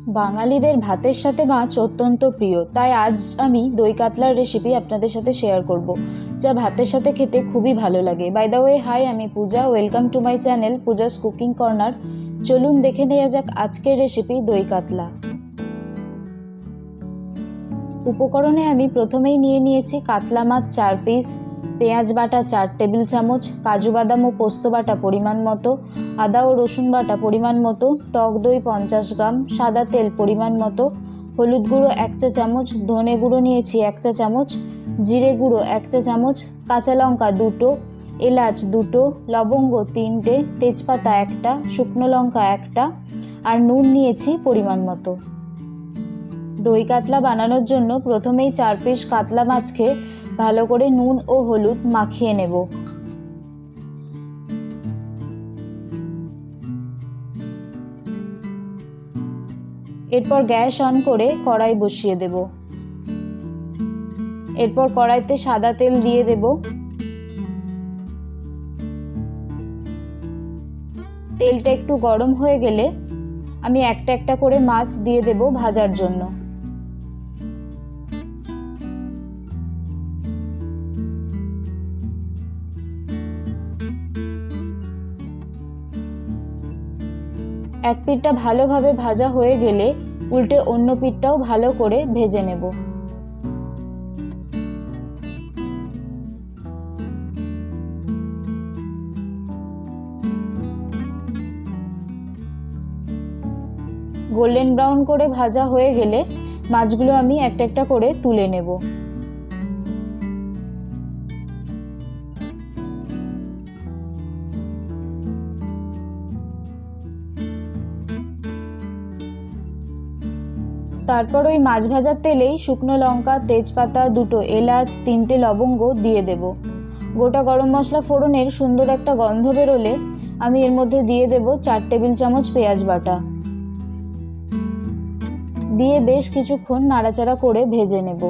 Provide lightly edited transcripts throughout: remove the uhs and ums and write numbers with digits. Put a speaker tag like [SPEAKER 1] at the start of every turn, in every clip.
[SPEAKER 1] বাঙালিদের ভাতের সাথে মাছ অত্যন্ত প্রিয়, তাই আজ আমি দই কাতলার রেসিপি আপনাদের সাথে শেয়ার করব, যা ভাতের সাথে খেতে খুবই ভালো লাগে। বাই দ্য ওয়ে, হাই, আমি Puja. Welcome to my channel Puja's cooking corner. চলুন দেখে নেওয়া যাক আজকের রেসিপি দই কাতলা। উপকরণে আমি প্রথমেই নিয়ে নিয়েছি কাতলা মাছ 4 পিস, পেঁয়াজ বাটা 4 টেবিল চামচ, কাজু বাদাম ও পোস্ত বাটা পরিমাণ মতো, আদা ও রসুন বাটা পরিমাণ মতো, টক দই 50 গ্রাম, সাদা তেল পরিমাণ মতো, হলুদ গুঁড়ো 1 চা চামচ, ধনে গুঁড়ো নিয়েছি 1 চা চামচ, জিরে গুঁড়ো 1 চা চামচ, কাঁচা লঙ্কা 2টো, এলাচ 2টো, লবঙ্গ 3টে, তেজপাতা 1টা, শুকনো লঙ্কা 1টা আর নুন নিয়েছি পরিমাণ মতো। দই কাতলা বানানোর জন্য প্রথমেই 4 পিস কাতলা মাছকে ভালো করে নুন ও হলুদ মাখিয়ে নেব। এরপর গ্যাস অন করে কড়াই বসিয়ে দেব। এরপর কড়াইতে সাদা তেল দিয়ে দেব। তেলটা একটু গরম হয়ে গেলে আমি একটা একটা করে মাছ দিয়ে দেব ভাজার জন্য। এক পিঠটা ভালোভাবে ভাজা হয়ে গেলে উল্টে অন্য পিঠটাও ভালো করে ভেজে নেব। গোল্ডেন ব্রাউন করে ভাজা হয়ে গেলে মাছগুলো আমি একটা একটা করে তুলে নেব। তারপর ওই মাছ ভাজার তেলেই শুকনো লঙ্কা, তেজপাতা, 2টো এলাচ, 3টে লবঙ্গ দিয়ে দেব। গোটা গরম মশলা ফোড়নের সুন্দর একটা গন্ধ বেরোলে আমি এর মধ্যে দিয়ে দেব 4 টেবিল চামচ পেঁয়াজ বাটা। দিয়ে বেশ কিছুক্ষণ নাড়াচাড়া করে ভেজে নেব।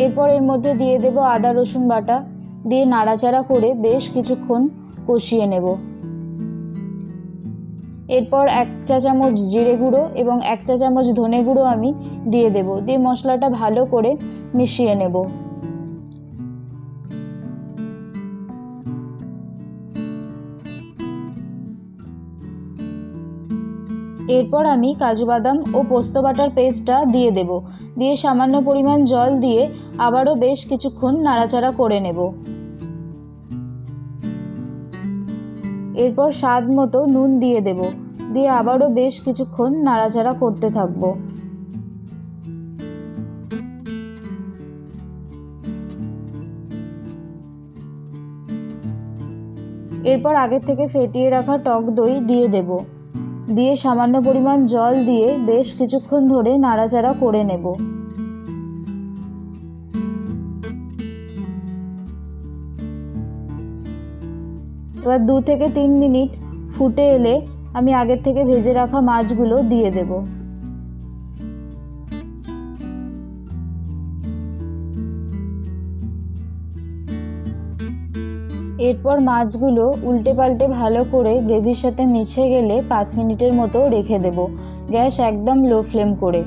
[SPEAKER 1] এরপর এর মধ্যে দিয়ে দেব আদা রসুন বাটা, দিয়ে নাড়াচাড়া করে বেশ কিছুক্ষণ কষিয়ে নেব। এরপর 1 চা চামচ জিরে গুঁড়ো এবং 1 চা চামচ ধনে গুঁড়ো আমি দিয়ে দেব। দিয়ে মশলাটা ভালো করে মিশিয়ে নেব। এরপর আমি কাজু বাদাম ও পোস্ত বাটার পেস্টটা দিয়ে দেব। দিয়ে সামান্য পরিমাণ জল দিয়ে আবারও বেশ কিছুক্ষণ নাড়াচাড়া করে নেব। এরপর স্বাদ মতো নুন দিয়ে দেব। দিয়ে আবারও বেশ কিছুক্ষণ নাড়াচাড়া করতে থাকব। এরপর আগে থেকে ফেটিয়ে রাখা টক দই দিয়ে দেব। দিয়ে সামান্য পরিমাণ জল দিয়ে বেশ কিছুক্ষণ ধরে নাড়াচাড়া করে নেব। এবার 2 থেকে 3 মিনিট ফুটে এলে আমি আগের থেকে ভেজে রাখা মাছগুলো দিয়ে দেব। এরপর মাছগুলো উল্টে পাল্টে ভালো করে গ্রেভির সাথে মিশে গেলে 5 মিনিটের মতো রেখে দেব, গ্যাস একদম লো ফ্লেম করে।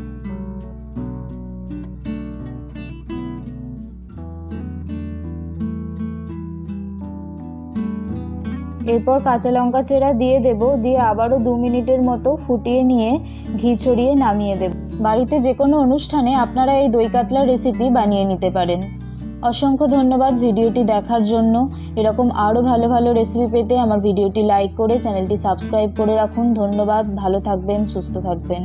[SPEAKER 1] এরপর কাঁচা লঙ্কা চেরা দিয়ে দেব। দিয়ে আবারও 2 মিনিটের মতো ফুটিয়ে নিয়ে ঘি ছড়িয়ে নামিয়ে দেব। বাড়িতে যে কোনো অনুষ্ঠানে আপনারা এই দই কাতলার রেসিপি বানিয়ে নিতে পারেন। অসংখ্য ধন্যবাদ ভিডিওটি দেখার জন্য। এরকম আরও ভালো ভালো রেসিপি পেতে আমার ভিডিওটি লাইক করে চ্যানেলটি সাবস্ক্রাইব করে রাখুন। ধন্যবাদ, ভালো থাকবেন, সুস্থ থাকবেন।